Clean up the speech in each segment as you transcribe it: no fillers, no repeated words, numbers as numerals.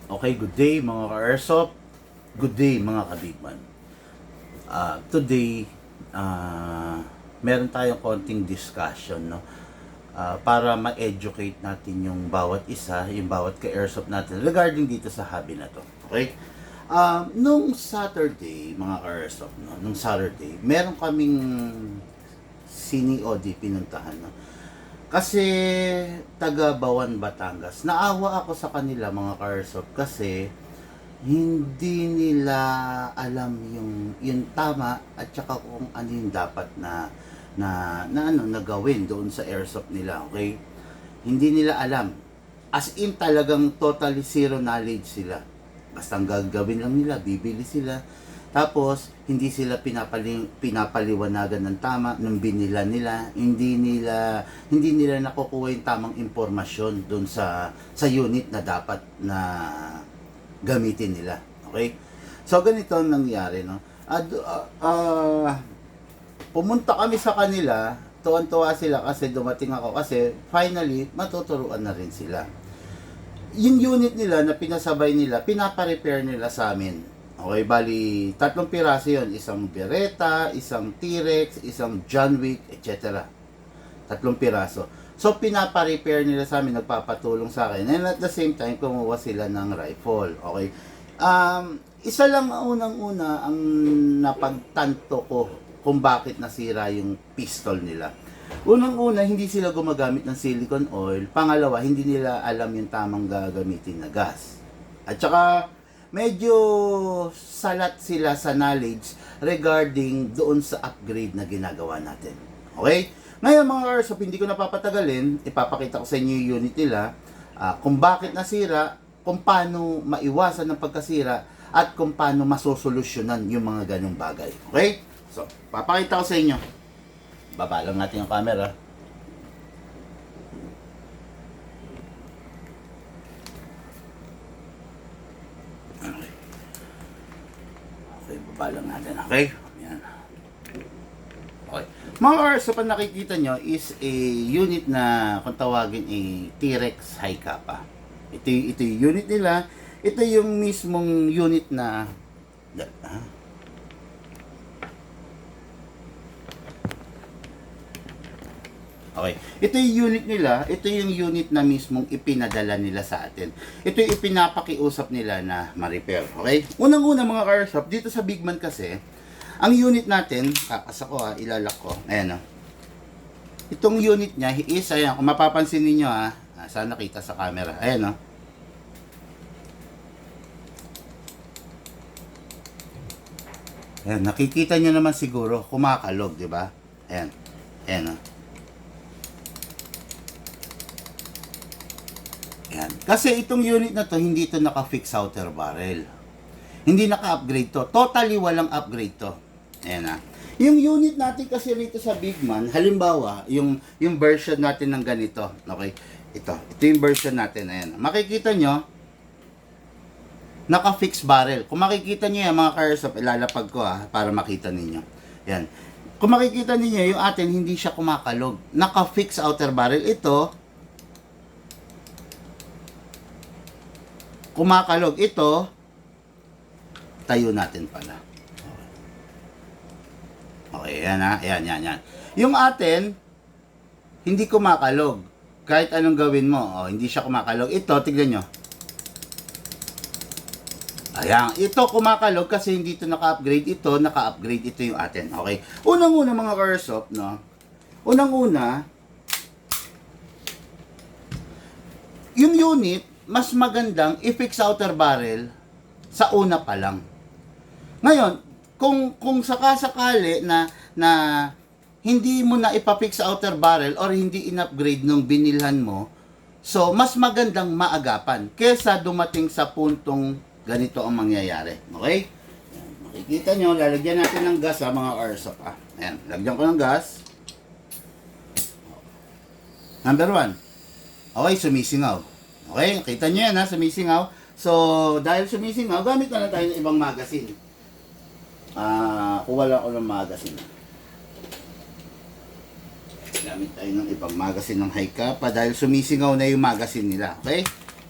Okay, good day mga ka-airsoft. Good day mga kabigman. Today, meron tayong konting discussion, no? Para ma-educate natin yung bawat isa, yung bawat ka-airsoft natin regarding dito sa hobby na to. Okay? Nung Saturday, mga ka-airsoft, no? Nung Saturday, meron kaming Sini-OD pinuntahan, no? Kasi taga Bawan, Batangas. Naawa ako sa kanila mga ka-airsoft kasi hindi nila alam yung tama at saka kung ano yung dapat na gawin doon sa airsoft nila, okay? Hindi nila alam. As in talagang totally zero knowledge sila. Basta ang gagawin lang nila, bibili sila. Tapos, hindi sila pinapaliwanagan ng tama nung binila nila. Hindi nila nakukuha yung tamang impormasyon doon sa unit na dapat na gamitin nila. Okay? So, ganito ang nangyari, no? Pumunta kami sa kanila, tuwan-tuwa sila kasi dumating ako kasi finally, matuturuan na rin sila. Yung unit nila na pinasabay nila, pinapa-repair nila sa amin. Okay, bali, 3 piraso yun. Isang Beretta, isang T-Rex, isang John Wick, etc. 3 piraso. So, pinapa-repair nila sa amin, nagpapatulong sa akin. And at the same time, kumuha sila ng rifle. Okay. Isa lang unang-una ang napagtanto ko kung bakit nasira yung pistol nila. Unang-una, hindi sila gumagamit ng silicone oil. Pangalawa, hindi nila alam yung tamang gagamitin na gas. At saka, medyo salat sila sa knowledge regarding doon sa upgrade na ginagawa natin. Okay? Ngayon mga airsoft, hindi ko napapatagalin, ipapakita ko sa inyo yung unit nila, kung bakit nasira, kung paano maiwasan ng pagkasira, at kung paano masosolusyonan yung mga ganong bagay. Okay? So, papakita ko sa inyo. Baba lang natin yung camera. Okay, baba lang natin. Okay? Yan. Okay. Mga airsoft, ang nakikita nyo is a unit na kung tawagin a T-Rex High Kappa. Ito yung unit nila. Ito yung mismong unit na okay. Ito yung unit nila. Ito yung unit na mismong ipinadala nila sa atin. Ito yung ipinapakiusap nila na ma-repair. Okay? Unang-una mga airsoft, dito sa Bigman kasi, ang unit natin, kakas ako ilalak ko. Ayan o. Itong unit niya is, ayan, kung mapapansin ninyo sana nakita sa camera. Ayan o. Ayan, nakikita nyo naman siguro, kumakalog, di ba? Ayan. Ayan o. Ayan. Kasi itong unit na to, hindi ito naka-fix outer barrel. Hindi naka-upgrade to. Totally walang upgrade to. Ayan na. Yung unit natin kasi rito sa Bigman, halimbawa, yung version natin ng ganito. Okay? Ito yung version natin. Ayan. Makikita nyo, naka-fix barrel. Kung makikita nyo yan, mga ka-airsoft, ilalapag ko para makita ninyo. Ayan. Kung makikita ninyo, yung atin, hindi siya kumakalog. Naka-fix outer barrel. Ito, kumakalog. Ito, tayo natin pala. Okay, yan yan. Yung atin, hindi kumakalog. Kahit anong gawin mo, hindi siya kumakalog. Ito, tignan nyo. Ayan, ito kumakalog kasi hindi ito naka-upgrade. Ito, naka-upgrade. Ito yung atin. Okay. Unang-una mga airsoft, no? Unang-una, yung unit, mas magandang i-fix outer barrel sa una pa lang. Ngayon, kung sakasakali na hindi mo na ipa-fix outer barrel or hindi in-upgrade nung binilhan mo, so mas magandang maagapan kesa dumating sa puntong ganito ang mangyayari. Okay? Makikita nyo, lalagyan natin ng gas mga airsoft. Ayan, lagyan ko ng gas. Number 1. Okay, sumisingaw. Okay, kita nyo yan sumisingaw. So, dahil sumisingaw, gamit na tayo ng ibang magazine. Kuha lang ako ng magazine. Gamit tayo ng ibang magazine ng High Kappa dahil sumisingaw na yung magazine nila. Okay?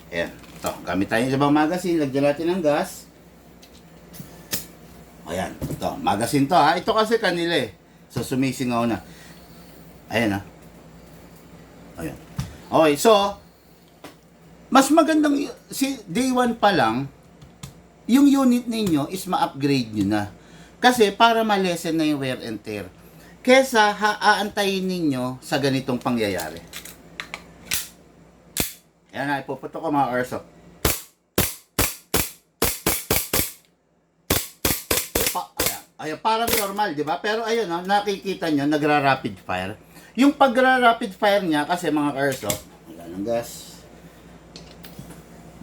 Ayan. ito, gamit tayo sa ibang magazine, lagyan natin ng gas. Ayan, ito, magazine to ha. Ito kasi kanila eh. So, sumisingaw na. Ayan ha. Ayan. Okay, so, mas magandang, si day 1 pa lang, yung unit ninyo is ma-upgrade nyo na. Kasi para ma-lessen na yung wear and tear. Kesa aantayin ninyo sa ganitong pangyayari. Ayan na, ipuputo ko mga airsoft. Ayan, parang normal, di ba? Pero ayun, no, nakikita nyo, nagra-rapid fire. Yung pagra-rapid fire niya, kasi mga airsoft, wala ng gas.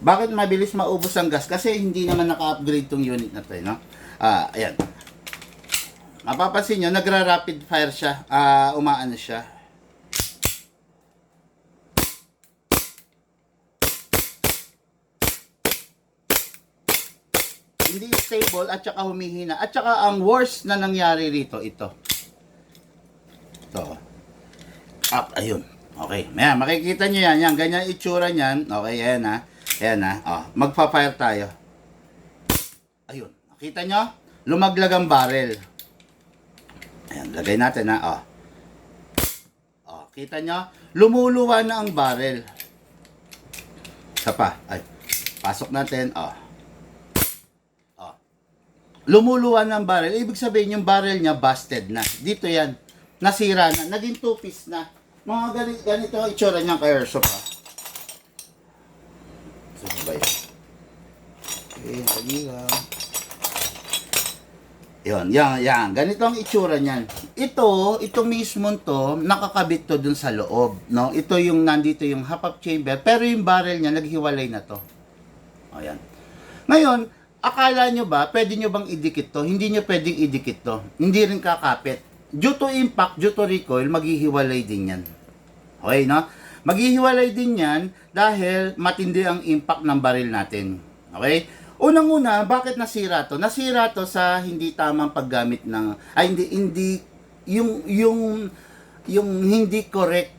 Bakit mabilis maubos ang gas? Kasi hindi naman naka-upgrade tong unit na to, no? Ayan. Mapapansin nyo, nagra-rapid fire siya. Umaano siya. Hindi stable at saka humihina. At saka ang worst na nangyari rito, ito. Ito. Up, ayun. Okay. Ayan, makikita nyo yan. Yan, ganyan itsura niyan. Okay, ayan ha. Ayan ha. Oh, magpa-fire tayo. Ayun. Nakita nyo? Lumaglag ang barrel. Ayan, lagay natin ha. Oh. Oh, kita nyo? Lumuluwa na ang barrel. Isa pa. Ay. Pasok natin. Oh. Lumuluwa ng barrel. Ibig sabihin yung barrel niya busted na. Dito yan. Nasira na. Naging two-piece na. Mga ganito ang itsura niyang airsoft ha. Sabay. Okay, lagi lang. Yan. Ganito ang itsura niyan. Ito mismo to, nakakabit to dun sa loob. No? Ito yung nandito yung half-up chamber. Pero yung barrel niya, naghiwalay na to. O yan. Ngayon, akala nyo ba, pwede nyo bang idikit to? Hindi nyo pwedeng idikit to. Hindi rin kakapit. Due to impact, due to recoil, maghihiwalay din yan. Okay, no? Maghihiwalay din yan dahil matindi ang impact ng baril natin. Okay? Unang-una, bakit nasira to? Nasira to sa hindi tamang paggamit ng, yung hindi correct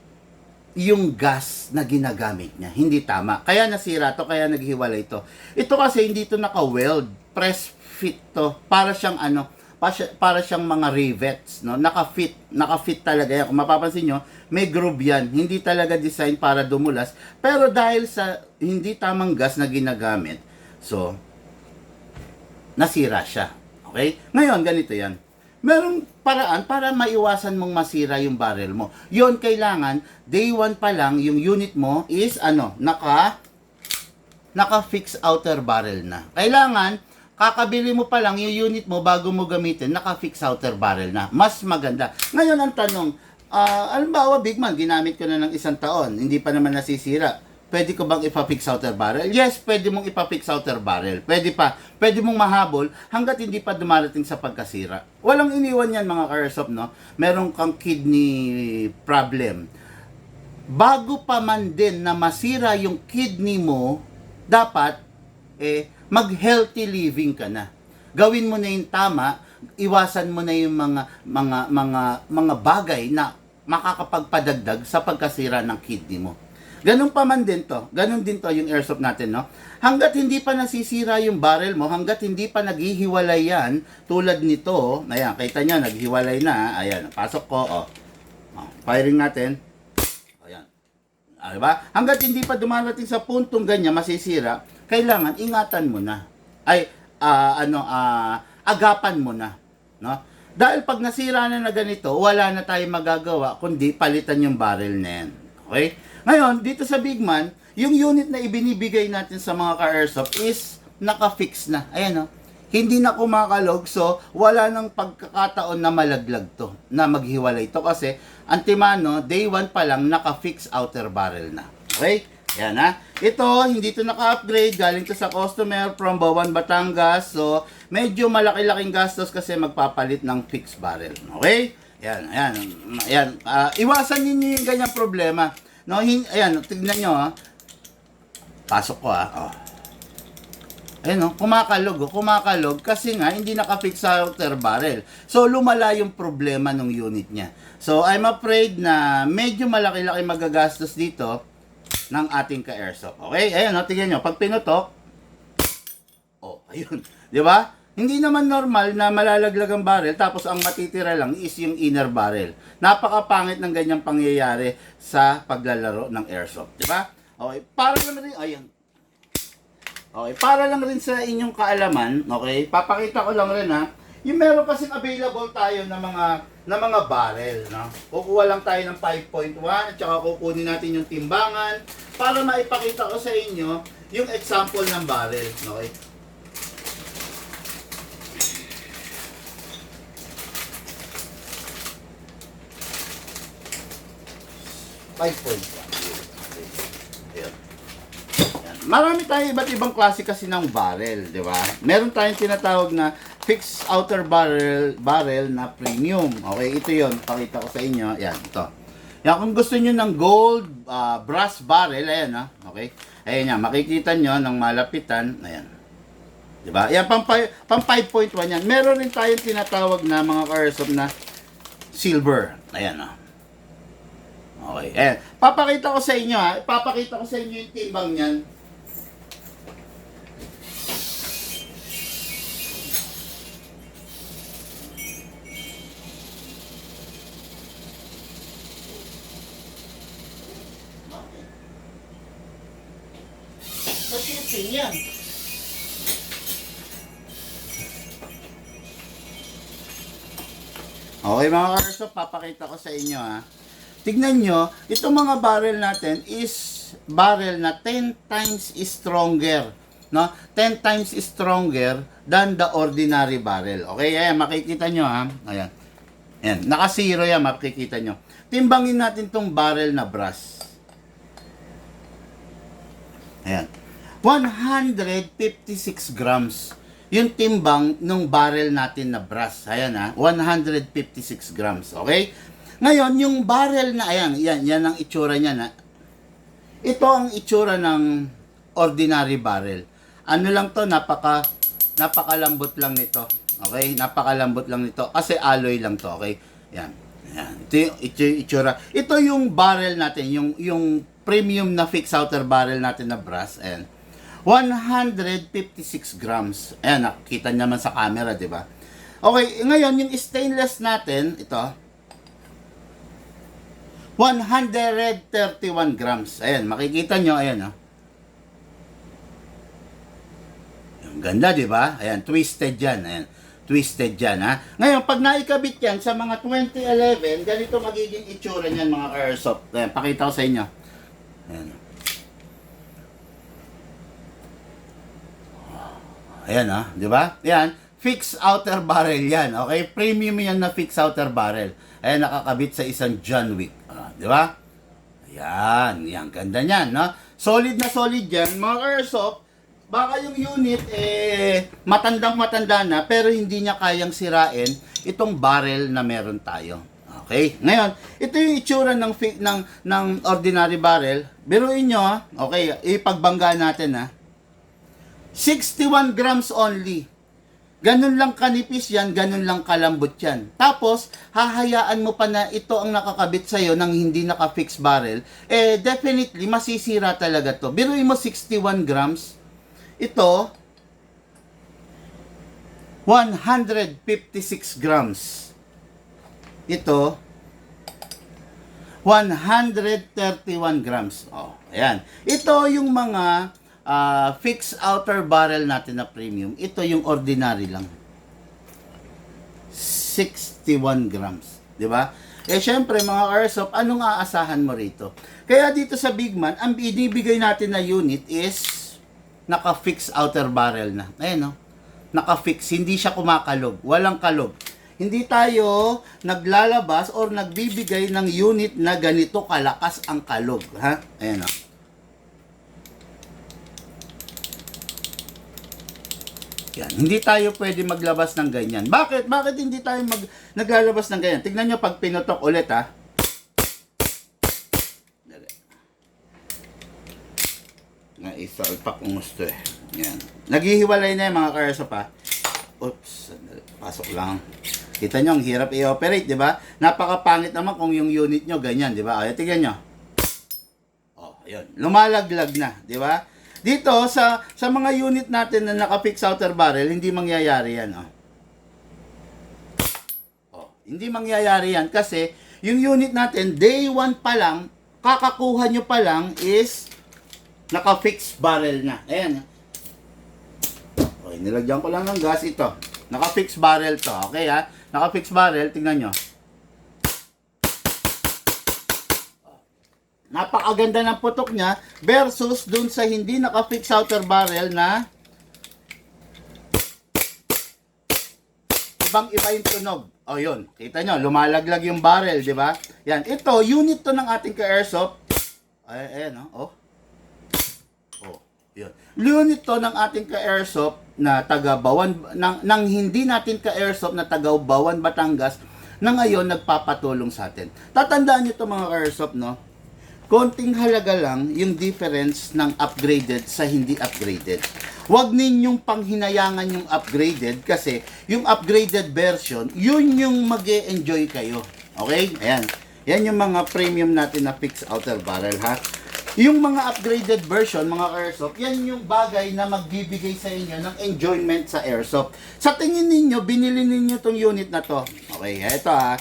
yung gas na ginagamit niya. Hindi tama. Kaya nasira to, kaya naghiwalay to. Ito kasi hindi to naka-weld. Press fit to. Para siyang para siyang mga rivets, no? Naka-fit talaga yan. Kung mapapansin nyo, may groove yan. Hindi talaga design para dumulas. Pero dahil sa hindi tamang gas na ginagamit, so, nasira siya. Okay? Ngayon, ganito yan. Merong paraan para maiwasan mong masira yung barrel mo. Yon, kailangan day 1 pa lang yung unit mo is naka-fix outer barrel na. Kailangan kakabili mo pa lang yung unit mo bago mo gamitin, naka-fix outer barrel na. Mas maganda. Ngayon ang tanong, halimbawa big man, ginamit ko na ng 1 taon, hindi pa naman nasisira. Pwede ko bang ipa-fix outer barrel? Yes, pwede mong ipa-fix outer barrel. Pwede pa. Pwede mong mahabol hanggat hindi pa dumarating sa pagkasira. Walang iniwan yan mga airsoft, no? Meron kang kidney problem. Bago pa man din na masira yung kidney mo, dapat mag-healthy living ka na. Gawin mo na yung tama, iwasan mo na yung mga bagay na makakapagpadagdag sa pagkasira ng kidney mo. Ganun pa man din to. Ganun din to yung airsoft natin, no? Hanggat hindi pa nasisira yung barrel mo, hanggat hindi pa naghihiwalay yan, tulad nito, ayan, kita nyo, naghiwalay na, ayan, pasok ko, firing natin, ayan, diba? Hanggat hindi pa dumarating sa puntong ganyan, masisira, kailangan ingatan mo na, agapan mo na, no? Dahil pag nasira na ganito, wala na tayong magagawa, kundi palitan yung barrel na yan, okay? Ngayon, dito sa Big Man, yung unit na ibinibigay natin sa mga ka-airsoft is naka-fix na. Ayan o. Hindi na kumakalog, so wala nang pagkakataon na malaglag to, na maghiwalay to kasi antimano, day 1 pa lang naka-fix outer barrel na. Okay? Yan ha. Ito, hindi to naka-upgrade, galing to sa customer from Bawan, Batangas. So, medyo malaki-laking gastos kasi magpapalit ng fixed barrel. Okay? Yan. Iwasan niyo yung ganyang problema. No, ayan, tignan nyo ha. Pasok ko ha. Ayan o, kumakalog kasi nga hindi naka-fix sa outer barrel. So, lumala yung problema ng unit niya. So, I'm afraid na medyo malaki-laki magagastos dito. ng ating ka-airsoft. Okay? Ayan, tingnan nyo. Pag pinutok, ayun. Di ba? Hindi naman normal na malalaglag ang barrel tapos ang matitira lang is yung inner barrel. Napakapangit ng ganyang pangyayari sa paglalaro ng airsoft. Di ba? Okay. Para lang rin, ayan. Okay. Para lang rin sa inyong kaalaman, okay? Papakita ko lang rin ha. Yung meron kasing available tayo na mga barrel, no? Kukuha lang tayo ng 5.1 at saka kukunin natin yung timbangan para maipakita ko sa inyo yung example ng barrel, okay? Marami tayong iba't ibang klase kasi ng barrel, di ba? Meron tayong tinatawag na fixed outer barrel na premium. Okay, ito yon. Pakita ko sa inyo. Yan, ito. Yan, kung gusto niyo ng gold, brass barrel, ayan ha. Okay? Ayan yan, makikita nyo ng malapitan. Ayan. Di ba? Yan, pang 5.1 yan. Meron rin tayong tinatawag na mga airsoft na silver. Ayan ha. Okay. Papakita ko sa inyo ha. Papakita ko sa inyo yung timbang niyan. Sa shipping yan. Okay mga ka-airsoft, papakita ko sa inyo ha. Tignan nyo, itong mga barrel natin is barrel na 10 times stronger. No? 10 times stronger than the ordinary barrel. Okay, ayan, makikita nyo ha. Ayan. Ayan, naka-zero yan, makikita nyo. Timbangin natin tong barrel na brass. Ayan. 156 grams. Yung timbang ng barrel natin na brass. Ayan ha, 156 grams. Okay? Ngayon, yung barrel na, ayan, yan ang itsura niya na. Ito ang itsura ng ordinary barrel. Ano lang to, napakalambot lang nito. Okay? Napakalambot lang nito. Kasi alloy lang to, okay? Yan. Yan. Ito yung itsura. Ito yung barrel natin, yung premium na fixed outer barrel natin na brass. Ayan. 156 grams. Ayan, nakikita naman sa camera, di ba? Okay, ngayon, yung stainless natin, ito, 131 grams. Ayan, makikita nyo, ayan, yung ganda, di ba? Ayan, twisted yan, ayan. Twisted yan, ha? Ngayon, pag naikabit yan sa mga 2011, ganito magiging itsura niyan, mga airsoft. Ayan, pakita ko sa inyo. Ayan. Ayan, di ba? Ayan, fixed outer barrel yan, okay? Premium yan na fixed outer barrel. Ayan, nakakabit sa isang John Wick. Di ba? Ayan, yan, ganda niyan, no? Solid na solid yan, mga airsoft. Baka yung unit, matandang-matanda na, pero hindi niya kayang sirain itong barrel na meron tayo. Okay? Ngayon, ito yung itsura ng ordinary barrel. Biruin nyo, okay, ipagbangga natin, 61 grams only. Ganun lang kanipis yan, ganun lang kalambot yan. Tapos, hahayaan mo pa na ito ang nakakabit sa'yo ng hindi naka-fix barrel, definitely, masisira talaga to. Biruin mo 61 grams, ito, 156 grams. Ito, 131 grams. Oh, ayan. Ito yung mga fixed outer barrel natin na premium. Ito yung ordinary lang. 61 grams. Di ba? Syempre mga airsoft, anong aasahan mo rito? Kaya dito sa Bigman, ang binibigay natin na unit is naka-fix outer barrel na. Ayan, naka-fix. Hindi siya kumakalog. Walang kalog. Hindi tayo naglalabas or nagbibigay ng unit na ganito kalakas ang kalog. Ha? Ayan, Yan. Hindi tayo pwede maglabas ng ganyan. Bakit? Bakit hindi tayo naglalabas ng ganyan? Tignan nyo pag pinutok ulit, Naisalpak ang gusto, Yan. Naghihiwalay na yung mga airsoft, Oops. Pasok lang. Kita nyo, ang hirap i-operate, di ba? Napakapangit naman kung yung unit nyo ganyan, di ba? Tignan nyo. Oh, Ayun, lumalaglag na, di ba? Dito sa mga unit natin na naka-fix outer barrel, hindi mangyayari 'yan, oh. Oh, hindi mangyayari 'yan kasi yung unit natin day 1 pa lang, kakakuha nyo pa lang is naka-fix barrel na. Ayan. Okay, nilagyan ko lang ng gas ito. Naka-fix barrel to. Okay ha? Naka-fix barrel, tingnan nyo. Napakaganda ng putok niya versus dun sa hindi naka-fix outer barrel na ibang-iba yung tunog. O yun, kita nyo, lumalaglag yung barrel, di ba? Yan, ito, unit to ng ating ka-airsoft. Ayan, oh. Oh, yun. Unit to ng ating ka-airsoft na taga Bawan, nang hindi natin ka-airsoft na taga Bawan, Batangas, na ngayon nagpapatulong sa atin. Tatandaan nyo to mga ka-airsoft, no? Konting halaga lang yung difference ng upgraded sa hindi upgraded. Huwag ninyong panghinayangan yung upgraded kasi yung upgraded version, yun yung mag-e-enjoy kayo. Okay? Ayan. Yan yung mga premium natin na fixed outer barrel, ha? Yung mga upgraded version, mga airsoft, yan yung bagay na magbibigay sa inyo ng enjoyment sa airsoft. Sa tingin ninyo, binili ninyo tong unit na to. Okay, ito ha.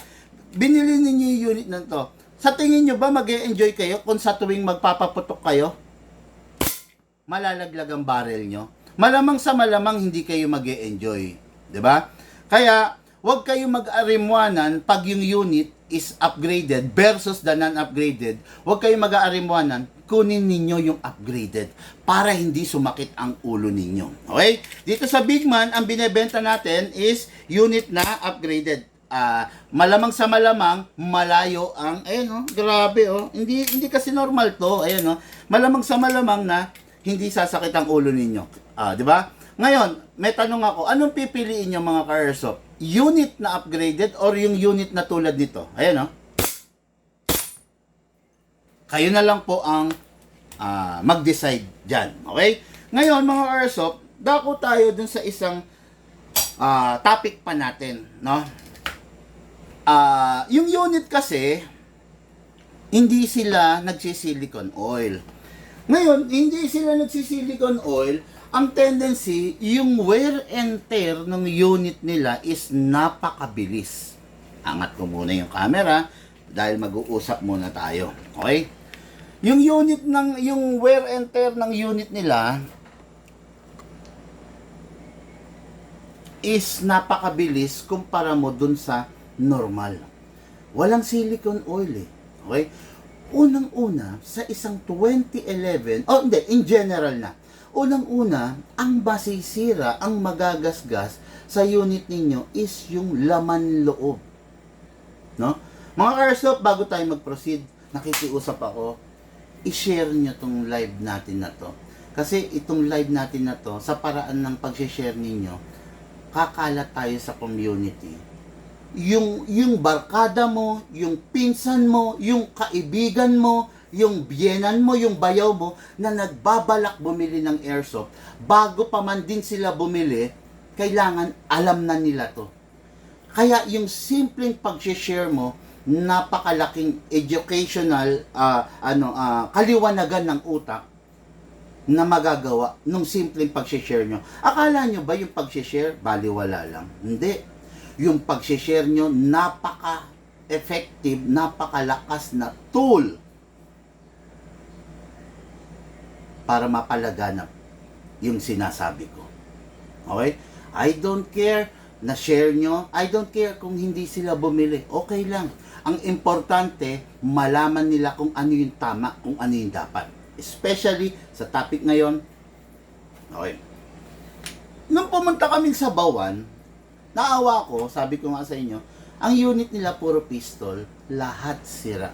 Binili ninyo yung unit na to. Sa tingin nyo ba mag-e-enjoy kayo kung sa tuwing magpapaputok kayo, malalaglag ang barrel nyo? Malamang sa malamang hindi kayo mag-e-enjoy. 'Di ba? Kaya, huwag kayo mag-arimwanan pag yung unit is upgraded versus the non-upgraded. Huwag kayo mag-arimwanan, kunin ninyo yung upgraded para hindi sumakit ang ulo ninyo. Okay? Dito sa Bigman, ang binebenta natin is unit na upgraded. Malamang sa malamang malayo ang ayun oh, grabe oh. Hindi kasi normal to. Ayun oh. Malamang sa malamang na hindi sasakit ang ulo ninyo. 'Di ba? Ngayon, may tanong ako, anong pipiliin niyo mga ka-airsoft? Unit na upgraded or yung unit na tulad nito? Ayun oh. Kayo na lang po ang mag-decide diyan. Okay? Ngayon mga airsoft, dako tayo dun sa isang topic pa natin, no? Yung unit kasi, hindi sila nagsisilicone oil. Ngayon, hindi sila nagsisilicone oil, ang tendency, yung wear and tear ng unit nila is napakabilis. Angat ko muna yung camera dahil mag-uusap muna tayo. Okay? Yung wear and tear ng unit nila is napakabilis kumpara mo dun sa normal. Walang silicone oil eh. Okay? Unang-una, sa isang 2011, in general na. Unang-una, ang masisira, ang magagasgas sa unit ninyo is yung laman loob. No? Mga airsoft, bago tayo mag-proceed, nakikiusap ako, i-share nyo tong live natin na to. Kasi itong live natin na to, sa paraan ng pag-share ninyo, kakalat tayo sa community. Yung barkada mo, yung pinsan mo, yung kaibigan mo, yung biyenan mo, yung bayaw mo, na nagbabalak bumili ng airsoft, bago pa man din sila bumili, kailangan alam na nila to. Kaya yung simpleng pag-share mo, napakalaking educational, kaliwanagan ng utak, na magagawa nung simpleng pag-share nyo. Akala nyo ba yung pag-share, baliwala lang? Hindi. Yung pag-share nyo, napaka-effective, napakalakas na tool para mapalaganap yung sinasabi ko. Okay? I don't care na share nyo. I don't care kung hindi sila bumili. Okay lang. Ang importante, malaman nila kung ano yung tama, kung ano yung dapat. Especially sa topic ngayon. Okay. Nung pumunta kami sa Bawan, naawa ko, sabi ko nga sa inyo, ang unit nila puro pistol, lahat sira.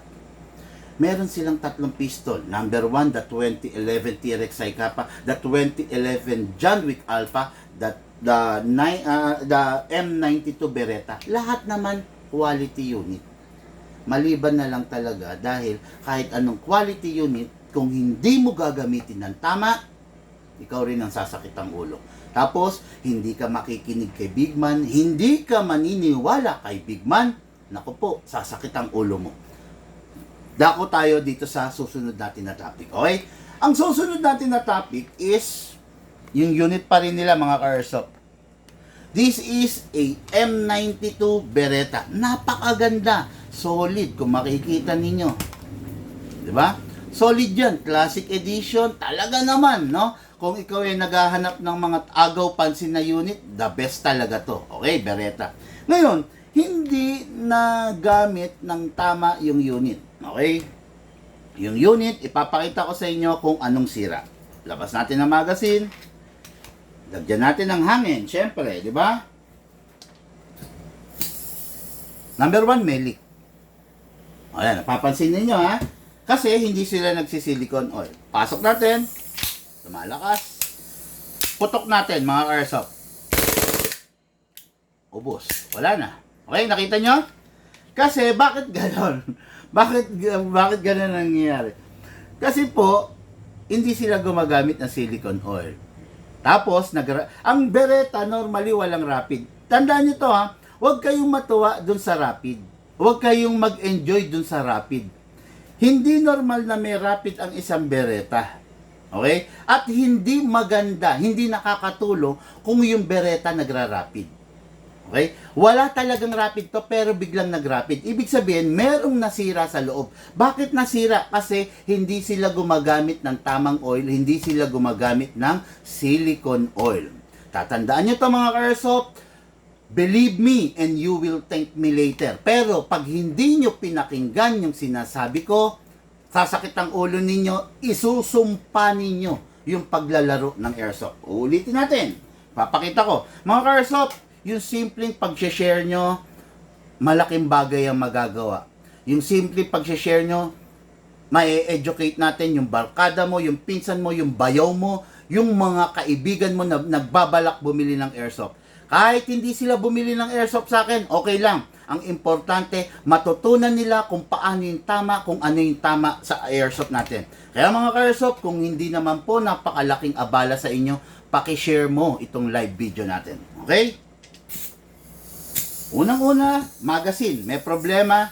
Meron silang 3 pistol. Number 1, the 2011 T-Rex Saikapa, the 2011 John Wick Alpha, the M92 Beretta. Lahat naman quality unit. Maliban na lang talaga dahil kahit anong quality unit, kung hindi mo gagamitin ng tama, ikaw rin ang sasakit ang ulo. Tapos, hindi ka makikinig kay Bigman, hindi ka maniniwala kay Bigman, naku po, sasakit ang ulo mo. Dako tayo dito sa susunod natin na topic. Okay? Ang susunod natin na topic is yung unit pa rin nila, mga ka-airsoft. This is a M92 Beretta. Napakaganda. Solid kung makikita ninyo. 'Di ba? Solid 'yan, classic edition. Talaga naman, no? Kung ikaw ay naghahanap ng mga agaw pansin na unit, the best talaga 'to. Okay, Beretta. Ngayon, hindi na gamit ng tama yung unit. Okay? Yung unit, ipapakita ko sa inyo kung anong sira. Labas natin ang magazine. Lagyan natin ng hangin, syempre, di ba? Number 1, may leak. Ayan, napapansin ninyo ha. Kasi hindi sila nagsisilicone oil. Pasok natin. Lumalakas. Putok natin, mga airsoft. Ubos. Wala na. Okay, nakita nyo? Kasi, bakit ganon? bakit ganon nangyayari? Kasi po, hindi sila gumagamit ng silicone oil. Tapos, ang Beretta normally walang rapid. Tandaan nyo to ha, huwag kayong matuwa dun sa rapid. Huwag kayong mag-enjoy dun sa rapid. Hindi normal na may rapid ang isang Beretta. Okay? At hindi maganda, hindi nakakatulong kung yung Beretta nagra-rapid. Okay? Wala talagang rapid to pero biglang nag-rapid. Ibig sabihin, merong nasira sa loob. Bakit nasira? Kasi hindi sila gumagamit ng tamang oil, hindi sila gumagamit ng silicone oil. Tatandaan nyo to, mga airsoft, believe me and you will thank me later. Pero pag hindi nyo pinakinggan yung sinasabi ko, sasakit ang ulo ninyo, isusumpa ninyo yung paglalaro ng airsoft. Uulitin natin. Papakita ko. Mga airsoft, yung simpleng pag-share nyo, malaking bagay ang magagawa. Yung simpleng pag-share nyo, ma-educate natin yung barkada mo, yung pinsan mo, yung bayaw mo, yung mga kaibigan mo na nagbabalak bumili ng airsoft. Kahit hindi sila bumili ng airsoft sa akin, okay lang. Ang importante, matutunan nila kung paano yung tama, kung ano yung tama sa airsoft natin. Kaya mga airsoft, kung hindi naman po napakalaking abala sa inyo, paki-share mo itong live video natin. Okay? Unang-una, magazine. May problema.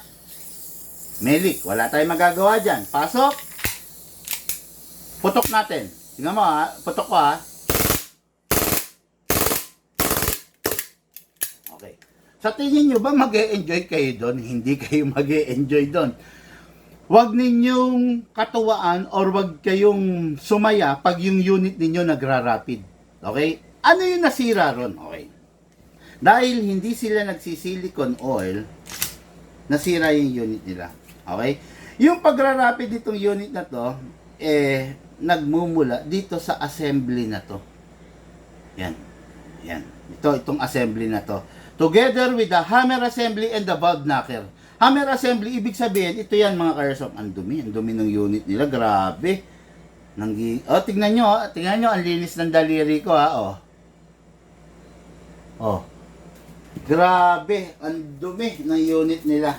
May leak. Wala tayong magagawa dyan. Pasok. Putok natin. Tingnan mo ha. Putok ko ha. Okay. Sa tingin nyo ba mag-e-enjoy kayo doon? Hindi kayo mag-e-enjoy doon. Huwag ninyong katuwaan or huwag kayong sumaya pag yung unit ninyo nagra-rapid. Okay? Ano yung nasira ron? Okay. Dahil hindi sila nagsisilicone oil, nasira yung unit nila. Okay? Yung pagra-rapid itong unit na to, nagmumula dito sa assembly na to. Yan. Yan. Itong assembly na to. Together with the hammer assembly and the valve knocker. Hammer assembly, ibig sabihin, ito yan mga ka-airsoft. Ang dumi ng unit nila. Grabe. Tingnan nyo, ang linis ng daliri ko ha. Grabe, ang dumi ng unit nila.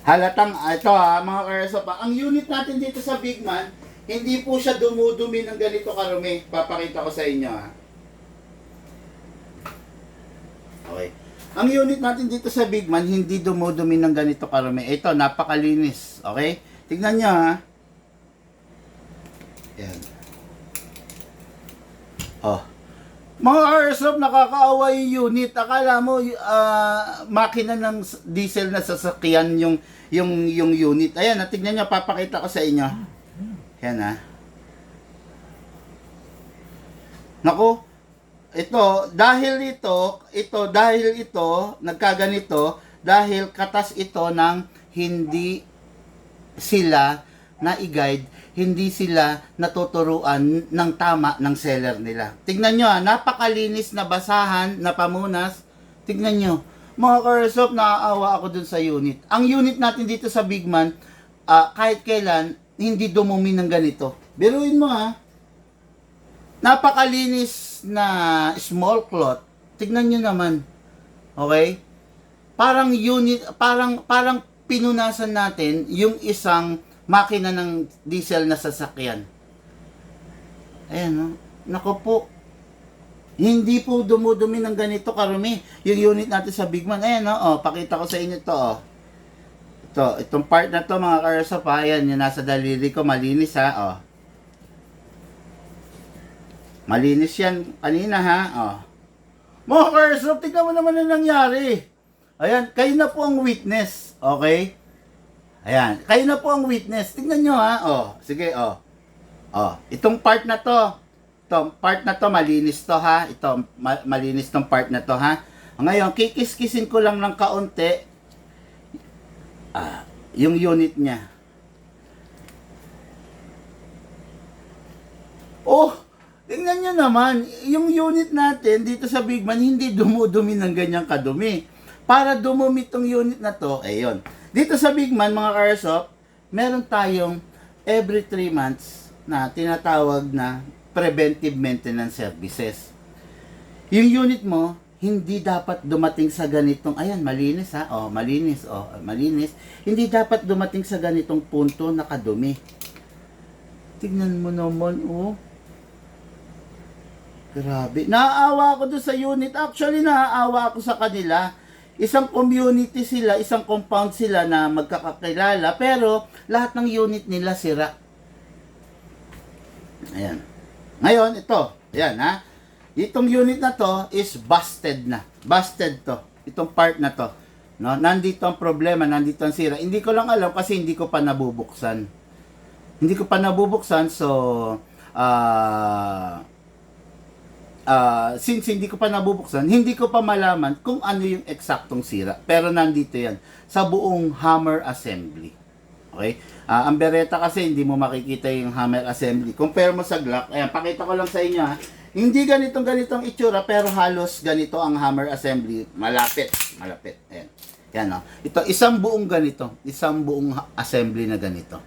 Halatang, ito ha, mga ka-airsoft, ang unit natin dito sa Bigman, hindi po siya dumudumi ng ganito karumi. Papakita ko sa inyo ha. Okay. Ang unit natin dito sa Bigman, hindi dumudumi ng ganito karumi. Ito, napakalinis. Okay? Tignan nyo ha. Yan. Mga airsoft, nakakaawa yung unit. Akala mo, makina ng diesel na sasakyan yung unit. Ayan, tignan nyo, papakita ko sa inyo. Ayan ha. Naku, dahil ito, nagkaganito, dahil katas ito ng hindi sila na-i-guide, hindi sila natuturuan ng tama ng seller nila. Tignan nyo napakalinis na basahan, na pamunas. Tignan nyo. Mga ka-airsoft, naaawa ako dun sa unit. Ang unit natin dito sa Bigman, kahit kailan, hindi dumumi ng ganito. Biruin mo napakalinis na small cloth. Tignan nyo naman. Okay? Parang pinunasan natin yung isang makina ng diesel na sasakyan. Ayan, Nako po. Hindi po dumudumi ng ganito karumi yung unit natin sa Bigman. Ayan, pakita ko sa inyo to. Itong part na to mga ka-airsoft ha, yan, yung nasa daliri ko, malinis ha, oh. Malinis yan kanina ha, oh. Mga ka-airsoft, tignan mo naman ang nangyari. Ayan, kayo na po ang witness, okay? Ayan, kayo na po ang witness. Tignan nyo ha, oh, sige, oh. Oh, itong part na to, malinis to ha, malinis tong part na to ha. Ngayon, kikis-kisin ko lang ng kaunti, yung unit niya. Oh, tingnan nyo naman, yung unit natin dito sa Bigman, hindi dumudumi ng ganyang kadumi. Para dumumi tong unit na to, ayun. Dito sa Bigman, mga ka-airsoft, meron tayong every 3 months na tinatawag na preventive maintenance services. Yung unit mo, hindi dapat dumating sa ganitong, ayan, malinis ha, oh, malinis, oh, malinis. Hindi dapat dumating sa ganitong punto na kadumi. Tignan mo naman, oh. Grabe. Naaawa ako doon sa unit. Actually, naaawa ako sa kanila. Isang community sila, isang compound sila na magkakakilala, pero lahat ng unit nila sira. Ayan. Ngayon, ito. Ayan, ha. Itong unit na to is busted na. Busted to. Itong part na to. No? Nandito ang problema, nandito ang sira. Hindi ko lang alam kasi hindi ko pa nabubuksan. Hindi ko pa nabubuksan, so since hindi ko pa nabubuksan, hindi ko pa malaman kung ano yung eksaktong sira. Pero nandito yan, sa buong hammer assembly. Okay? Ang Beretta kasi, hindi mo makikita yung hammer assembly. Compare mo sa Glock, ayan, pakita ko lang sa inyo ha. Hindi ganitong itsura, pero halos ganito ang hammer assembly. Malapit. Ayan. Yan o. Ito, isang buong ganito. Isang buong assembly na ganito.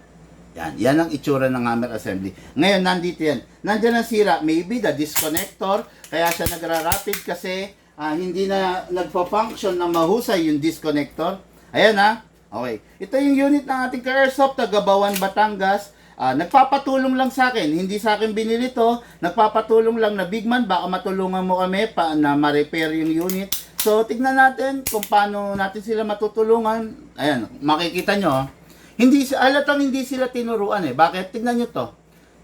Yan ang itsura ng hammer assembly. Ngayon, nandito yan. Nandiyan ang sira. Maybe the disconnector. Kaya siya nagra-rapid kasi hindi na nagpa-function na mahusay yung disconnector. Ayan ha. Okay. Ito yung unit ng ating ka-airsoft, Tagabawan, Batangas. Nagpapatulong lang sa akin. Hindi sa akin binili to. Nagpapatulong lang na Bigman. Baka matulungan mo kami na ma-repair yung unit. So, tignan natin kung paano natin sila matutulungan. Ayan. Makikita nyo. Halatang hindi sila tinuruan eh. Bakit? Tignan nyo to.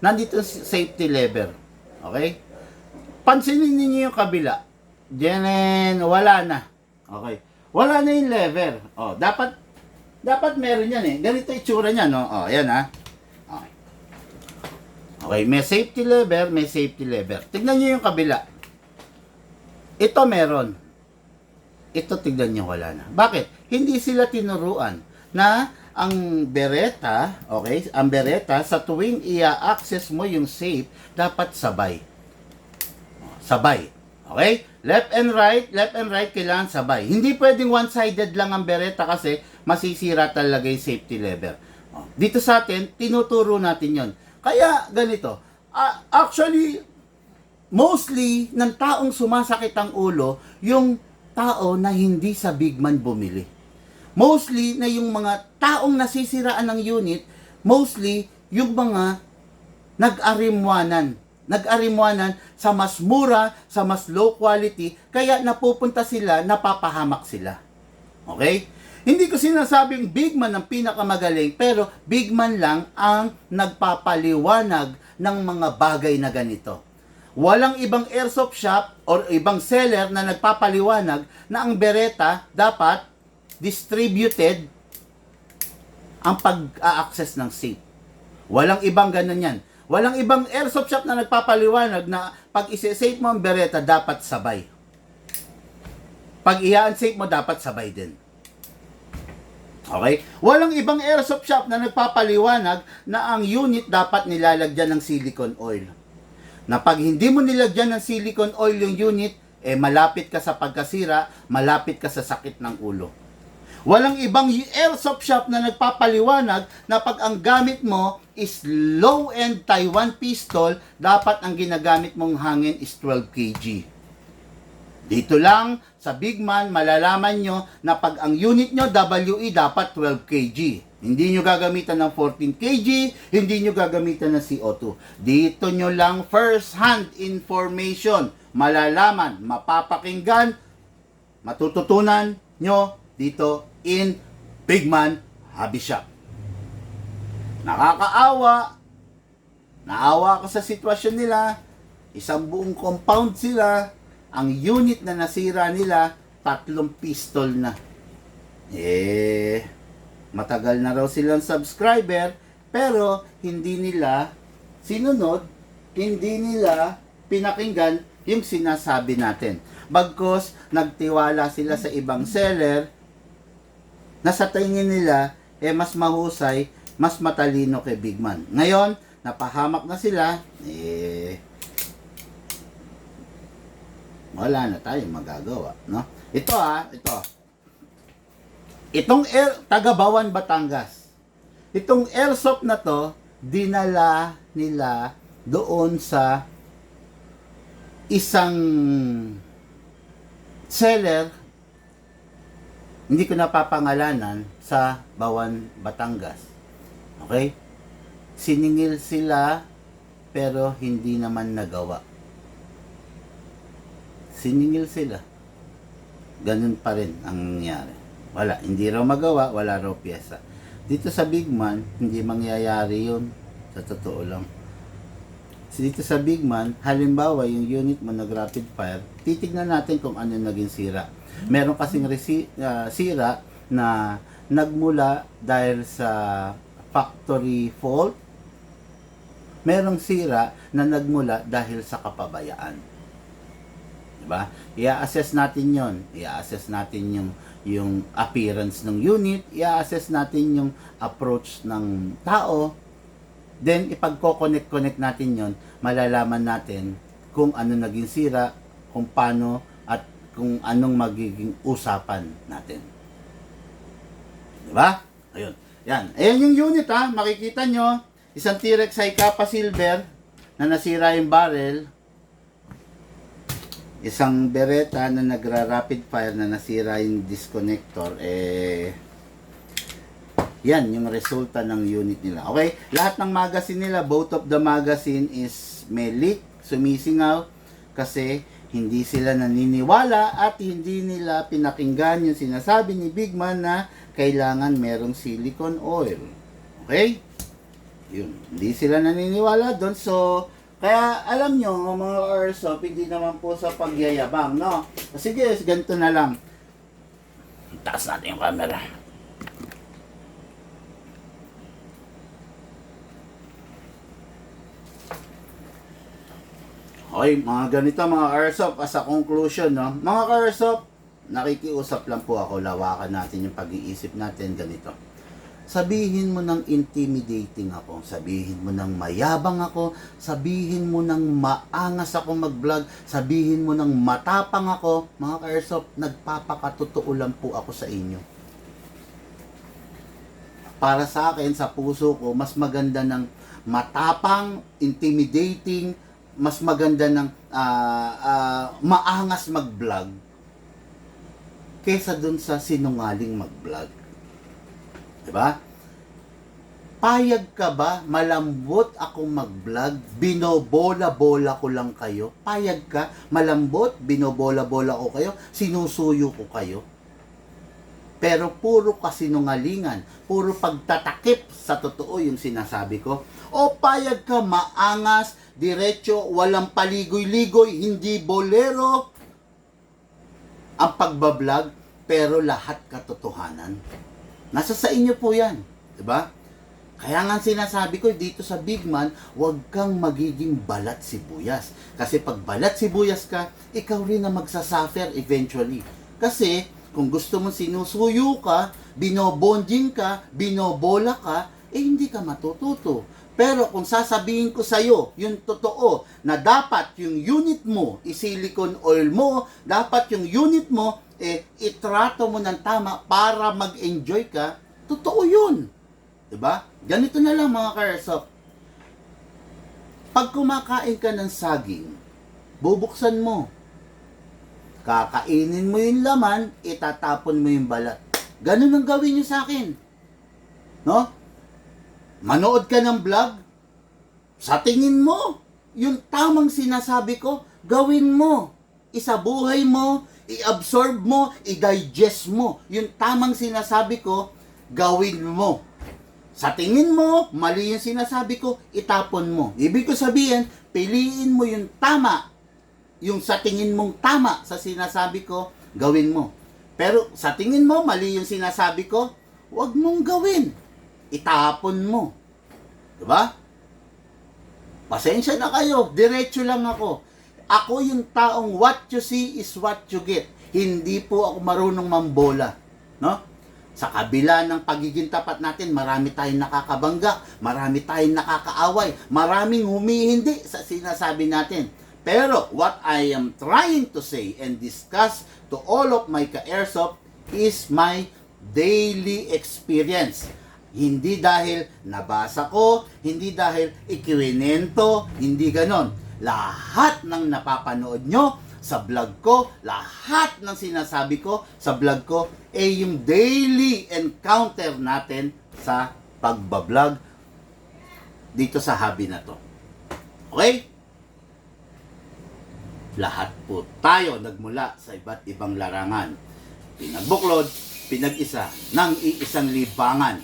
Nandito safety lever. Okay? Pansinin niyo yung kabila. Diyan, wala na. Okay. Wala na yung lever. Oh, dapat meron yan eh. Ganito itsura niya, no? Oh, ayan ha. Okay. Okay, may safety lever. Tignan niyo yung kabila. Ito meron. Ito tignan niyo wala na. Bakit? Hindi sila tinuruan na ang Beretta, okay? Ang Beretta, sa tuwing i-access mo yung safe, dapat sabay. Sabay. Okay? Left and right, kailangan sabay. Hindi pwedeng one-sided lang ang Beretta kasi masisira talaga yung safety lever. Dito sa atin, tinuturo natin yon. Kaya, ganito. Actually, mostly, ng taong sumasakit ang ulo, yung tao na hindi sa Bigman bumili. Mostly na yung mga taong nasisiraan ng unit, mostly yung mga nag-arimwanan sa mas mura, sa mas low quality, kaya napupunta sila, napapahamak sila. Okay? Hindi ko sinasabing Bigman ang pinakamagaling, pero Bigman lang ang nagpapaliwanag ng mga bagay na ganito. Walang ibang airsoft shop or ibang seller na nagpapaliwanag na ang Beretta dapat distributed ang pag-a-access ng safe. Walang ibang ganun yan. Walang ibang airsoft shop na nagpapaliwanag na pag isi-safe mo ang Beretta, dapat sabay. Pag i-unsafe mo, dapat sabay din. Okay? Walang ibang airsoft shop na nagpapaliwanag na ang unit dapat nilalagyan ng silicone oil. Na pag hindi mo nilagyan ng silicone oil yung unit, malapit ka sa pagkasira, malapit ka sa sakit ng ulo. Walang ibang airsoft shop na nagpapaliwanag na pag ang gamit mo is low-end Taiwan pistol, dapat ang ginagamit mong hangin is 12 kg. Dito lang sa Bigman, malalaman nyo na pag ang unit nyo WE dapat 12 kg. Hindi nyo gagamitan ng 14 kg, hindi nyo gagamitan ng CO2. Dito nyo lang first-hand information, malalaman, mapapakinggan, matututunan nyo dito in Bigman hobby shop. Nakakaawa. Naawa ako sa sitwasyon nila. Isang buong compound sila. Ang unit na nasira nila, 3 pistol na. Matagal na raw silang subscriber, pero hindi nila sinunod, hindi nila pinakinggan yung sinasabi natin. Bagkus, nagtiwala sila sa ibang seller na sa tingin nila, mas mahusay, mas matalino kay Bigman. Ngayon, napahamak na sila, wala na tayong magagawa, no? Ito. Itong taga Bawan, Batangas. Itong airsoft na to, dinala nila doon sa isang seller, hindi ko napapangalanan, sa Bawan, Batangas. Okay? Siningil sila, pero hindi naman nagawa. Siningil sila. Ganun pa rin ang nangyari. Wala, hindi raw magawa, wala raw pyesa. Dito sa Bigman, hindi mangyayari yun. Sa totoo lang. Dito sa Bigman, halimbawa yung unit mo nag-rapid fire, titignan natin kung ano naging sira. Meron kasing sira na nagmula dahil sa factory fault. Merong sira na nagmula dahil sa kapabayaan. Diba? I-assess natin yon. I-assess natin yung appearance ng unit, i-assess natin yung approach ng tao, then ipagko-connect natin yon, malalaman natin kung ano naging sira, kung paano, at kung anong magiging usapan natin. Diba? Ayun. Yan. Ayan yung unit ha. Makikita nyo, isang T-Rex Hi-Kappa Silver na nasira yung barrel. Isang Beretta na nagra-rapid fire na nasira yung disconnector, yan yung resulta ng unit nila. Okay? Lahat ng magazine nila, both of the magazine is may leak, sumisingaw, kasi hindi sila naniniwala at hindi nila pinakinggan yung sinasabi ni Bigman na kailangan merong silicone oil. Okay? Yun. Hindi sila naniniwala doon. So, kaya alam nyo, mga airsoft, hindi naman po sa pagyayabang, no? Sige, ganito na lang. Taas natin yung camera. Okay, mga ganito mga airsoft, as a conclusion, no? Mga airsoft, nakikiusap lang po ako, lawakan natin yung pag-iisip natin, ganito. Sabihin mo ng intimidating ako, sabihin mo ng mayabang ako, sabihin mo ng maangas ako mag-vlog, sabihin mo ng matapang ako, mga ka-airsoft, nagpapakatotoo lang po ako sa inyo. Para sa akin, sa puso ko, mas maganda ng matapang, intimidating, mas maganda ng maangas mag-vlog kesa dun sa sinungaling mag-vlog. Diba? Payag ka ba? Malambot akong mag-vlog, binobola-bola ko lang kayo. Payag ka? Malambot, binobola-bola ko kayo, sinusuyo ko kayo. Pero puro kasinungalingan, puro pagtatakip sa totoo yung sinasabi ko. O payag ka, maangas, diretso, walang paligoy-ligoy, hindi bolero ang pagbablog, pero lahat katotohanan. Nasa sa inyo po yan. Diba? Kaya nga sinasabi ko dito sa Bigman, huwag kang magiging balat sibuyas. Kasi pag balat sibuyas ka, ikaw rin na magsasuffer eventually. Kasi kung gusto mong sinusuyo ka, binobonding ka, binobola ka, hindi ka matututo. Pero kung sasabihin ko sa'yo, yung totoo, na dapat yung unit mo, i-silicone oil mo, dapat yung unit mo, itrato mo ng tama para mag-enjoy ka, totoo yun. Diba? Ganito na lang mga ka-airsoft. Pag kumakain ka ng saging, bubuksan mo. Kakainin mo yung laman, itatapon mo yung balat. Ganun ang gawin nyo sa akin. No? Manood ka ng vlog, sa tingin mo, yung tamang sinasabi ko, gawin mo. Isabuhay mo, i-absorb mo, i-digest mo. Yung tamang sinasabi ko, gawin mo. Sa tingin mo, mali yung sinasabi ko, itapon mo. Ibig ko sabihin, piliin mo yung tama. Yung sa tingin mong tama sa sinasabi ko, gawin mo. Pero sa tingin mo, mali yung sinasabi ko, huwag mong gawin. Itapon mo. Diba? Pasensya na kayo, diretso lang ako. Ako yung taong what you see is what you get. Hindi po ako marunong mambola. No? Sa kabila ng pagiging tapat natin, marami tayong nakakabangga, marami tayong nakakaaway, maraming humihindi sa sinasabi natin. Pero what I am trying to say and discuss to all of my ka-airsoft is my daily experience. Hindi dahil nabasa ko, hindi dahil ikiwinento, hindi ganon. Lahat ng napapanood nyo sa vlog ko, lahat ng sinasabi ko sa vlog ko, ay yung daily encounter natin sa pagbablog dito sa hobby na to. Okay? Lahat po tayo nagmula sa iba't ibang larangan. Pinagbuklod, pinag-isa ng iisang libangan.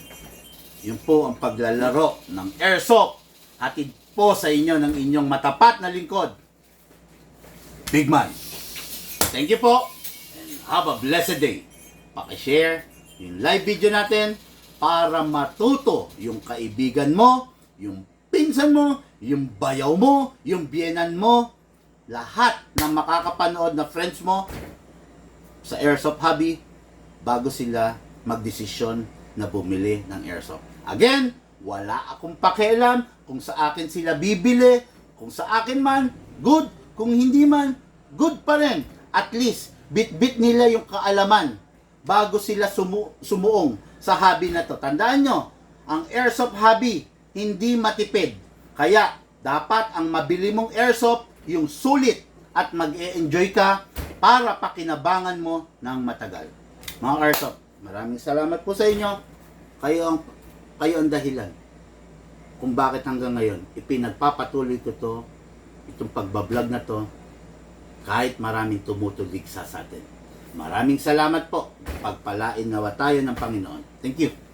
Yun po ang paglalaro ng airsoft. Hatid po sa inyo ng inyong matapat na lingkod, Big Man. Thank you po and have a blessed day. Paki-share yung live video natin para matuto yung kaibigan mo, yung pinsan mo, yung bayaw mo, yung biyenan mo, lahat ng makakapanood na friends mo sa airsoft hobby bago sila magdesisyon na bumili ng airsoft. Again, wala akong pakialam kung sa akin sila bibili, kung sa akin man, good, kung hindi man, good pa rin. At least, bit-bit nila yung kaalaman bago sila sumuong sa hobby na to. Tandaan nyo, ang airsoft hobby, hindi matipid. Kaya, dapat ang mabili mong airsoft, yung sulit at mag-e-enjoy ka para pakinabangan mo ng matagal. Mga airsoft, maraming salamat po sa inyo. Kayo ang dahilan kung bakit hanggang ngayon ipinagpapatuloy ko to, itong pagbablog na to, kahit maraming tumutulig sa atin. Maraming salamat po. Pagpalain nawa tayo ng Panginoon. Thank you.